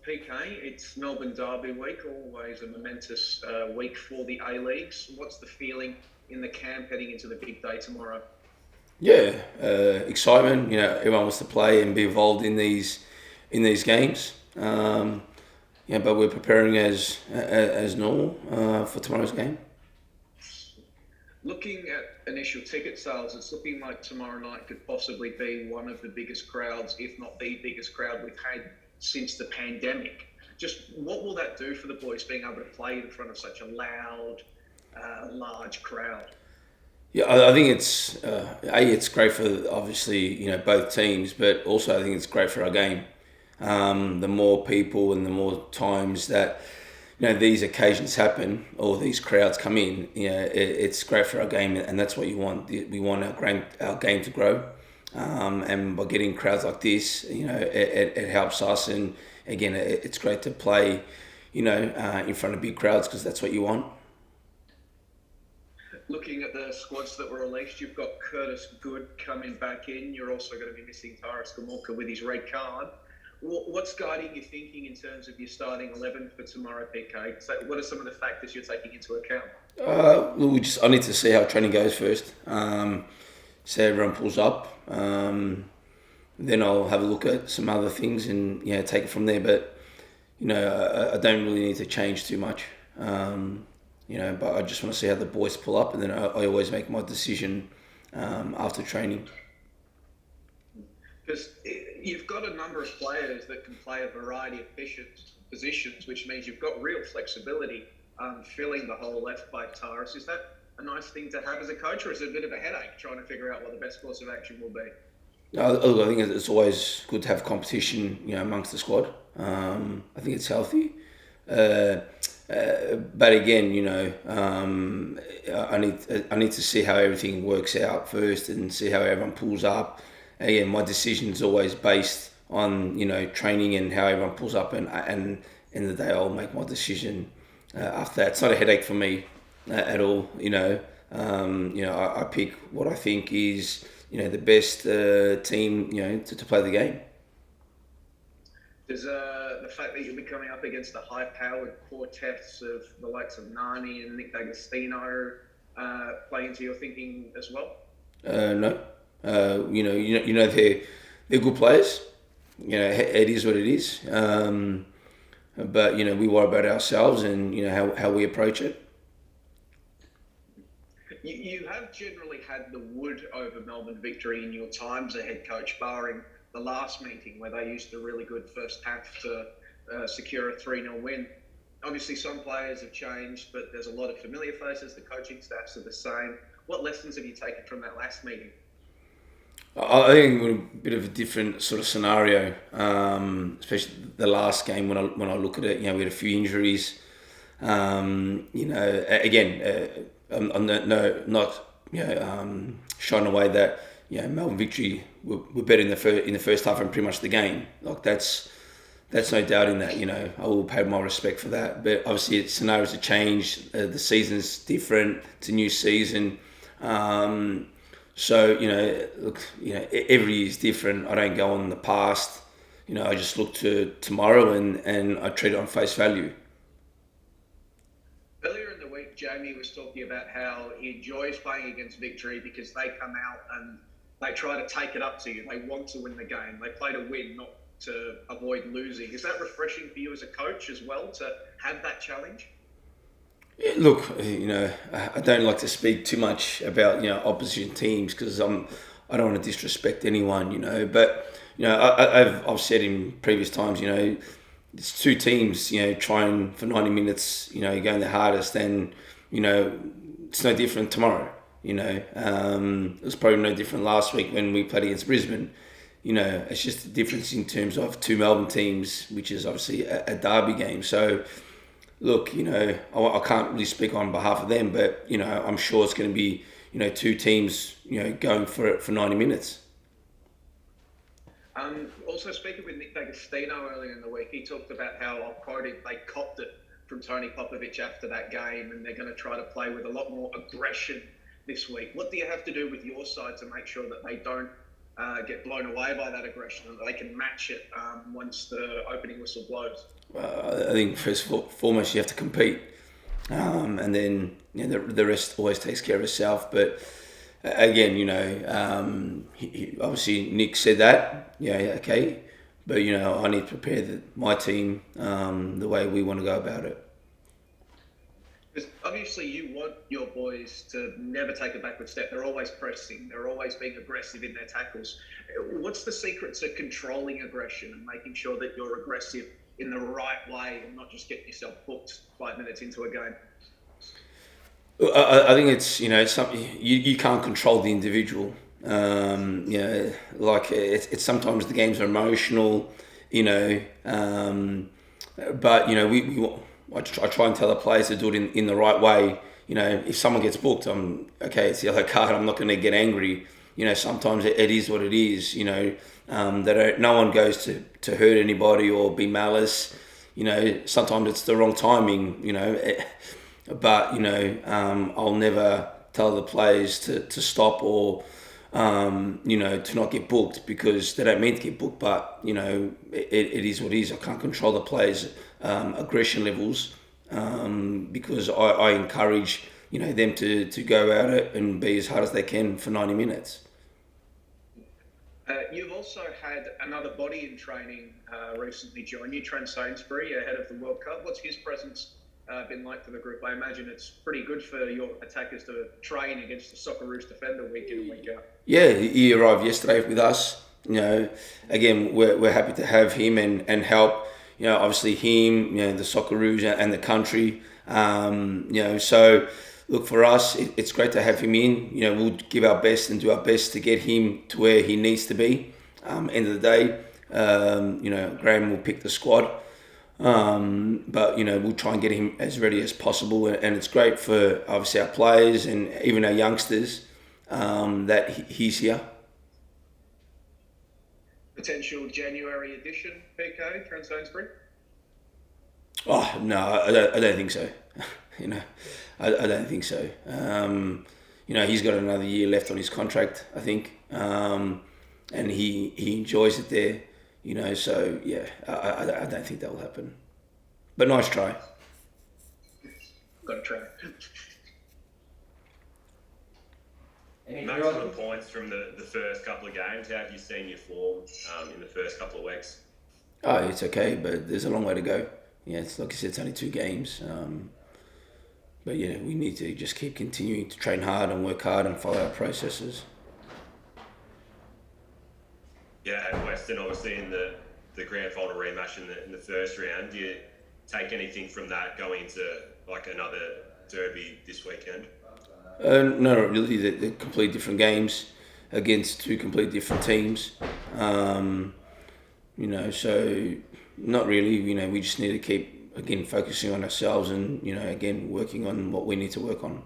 PK, it's Melbourne Derby week, always a momentous week for the A-Leagues. What's the feeling in the camp heading into the big day tomorrow? Yeah, excitement. Everyone wants to play and be involved in these games. But we're preparing as normal for tomorrow's game. Looking at initial ticket sales, it's looking like tomorrow night could possibly be one of the biggest crowds, if not the biggest crowd we've had since the pandemic. Just what will that do for the boys being able to play in front of such a loud, large crowd? Yeah, I think it's great for obviously both teams, but also I think it's great for our game. The more people and the more times that these occasions happen or these crowds come in, it's great for our game, and that's what you want. We want our game to grow, and by getting crowds like this, it helps us. And again, it's great to play, in front of big crowds because that's what you want. Looking at the squads that were released, you've got Curtis Good coming back in. You're also going to be missing Tyrus Gamorka with his red card. What's guiding your thinking in terms of your starting 11 for tomorrow, PK? So what are some of the factors you're taking into account? I need to see how training goes first. See how everyone pulls up. Then I'll have a look at some other things and take it from there. But I don't really need to change too much. But I just want to see how the boys pull up, and then I always make my decision after training. Because you've got a number of players that can play a variety of positions, which means you've got real flexibility filling the whole left back, Tyrus. Is that a nice thing to have as a coach, or is it a bit of a headache trying to figure out what the best course of action will be? I think it's always good to have competition, amongst the squad. I think it's healthy. But again, I need to see how everything works out first and see how everyone pulls up. Again, my decision is always based on training and how everyone pulls up, and end of the day I'll make my decision after that. It's not a headache for me at all. I pick what I think is the best team to play the game. Does the fact that you'll be coming up against the high-powered quartets of the likes of Nani and Nick D'Agostino play into your thinking as well? No. They're good players. It is what it is. But we worry about ourselves and how we approach it. You have generally had the wood over Melbourne victory in your time as a head coach, barring the last meeting where they used a really good first half to secure a 3-0 win. Obviously, some players have changed, but there's a lot of familiar faces. The coaching staffs are the same. What lessons have you taken from that last meeting? I think we're in a bit of a different sort of scenario, especially the last game when I look at it. We had a few injuries. Again, I'm not shying away that Melbourne victory were better in the first half and pretty much the game. Like that's no doubt in that. I will pay my respect for that. But obviously, scenarios have changed. The season's different. It's a new season. So, every year is different. I don't go on the past. I just look to tomorrow and I treat it on face value. Earlier in the week, Jamie was talking about how he enjoys playing against Victory because they come out and they try to take it up to you. They want to win the game. They play to win, not to avoid losing. Is that refreshing for you as a coach as well, to have that challenge? Yeah, look, I don't like to speak too much about opposition teams because I don't want to disrespect anyone, But I've said in previous times, it's two teams, trying for 90 minutes, going the hardest, and it's no different tomorrow. It was probably no different last week when we played against Brisbane. It's just a difference in terms of two Melbourne teams, which is obviously a derby game. So. Look, I can't really speak on behalf of them, but, I'm sure it's going to be, two teams, going for it for 90 minutes. Also speaking with Nick D'Agostino earlier in the week, he talked about how, I'll quote him, they copped it from Tony Popovich after that game and they're going to try to play with a lot more aggression this week. What do you have to do with your side to make sure that they don't get blown away by that aggression and they can match it once the opening whistle blows? I think first and foremost you have to compete, and then the rest always takes care of itself. But again, obviously Nick said that, okay, but I need to prepare my team the way we want to go about it. Because obviously you want your boys to never take a backward step. They're always pressing. They're always being aggressive in their tackles. What's the secret to controlling aggression and making sure that you're aggressive in the right way and not just getting yourself booked 5 minutes into a game? I think it's something you can't control the individual. Like it's sometimes the games are emotional, but I try and tell the players to do it in the right way. If someone gets booked, it's the yellow card. I'm not going to get angry. Sometimes it is what it is. No one goes to hurt anybody or be malice. Sometimes it's the wrong timing. But I'll never tell the players to stop or to not get booked because they don't mean to get booked. But it is what it is. I can't control the players' aggression levels because I encourage them to go at it and be as hard as they can for 90 minutes. You've also had another body in training recently join you, Trent Sainsbury, ahead of the World Cup. What's his presence been like for the group? I imagine it's pretty good for your attackers to train against the Socceroos defender week in and week out. Yeah, he arrived yesterday with us. Again, we're happy to have him and help. Obviously him, the Socceroos and the country. So look, for us, it's great to have him in. We'll give our best and do our best to get him to where he needs to be. End of the day, Graham will pick the squad. But we'll try and get him as ready as possible, and it's great for obviously our players and even our youngsters that he's here. Potential January edition, PK, Trent Sainsbury? Oh no, I don't think so. I don't think so. He's got another year left on his contract, I think, and he enjoys it there. So yeah, I don't think that will happen. But nice try. Got to try. Maximum points from the first couple of games. How have you seen your form in the first couple of weeks? Oh, it's okay, but there's a long way to go. It's like I said, it's only 2 games. But we need to just keep continuing to train hard and work hard and follow our processes. Yeah, at Western, obviously in the grand final rematch in the first round, do you take anything from that going into like another derby this weekend? No, not really. They're completely different games against 2 completely different teams. So not really. We just need to keep again focusing on ourselves and again working on what we need to work on.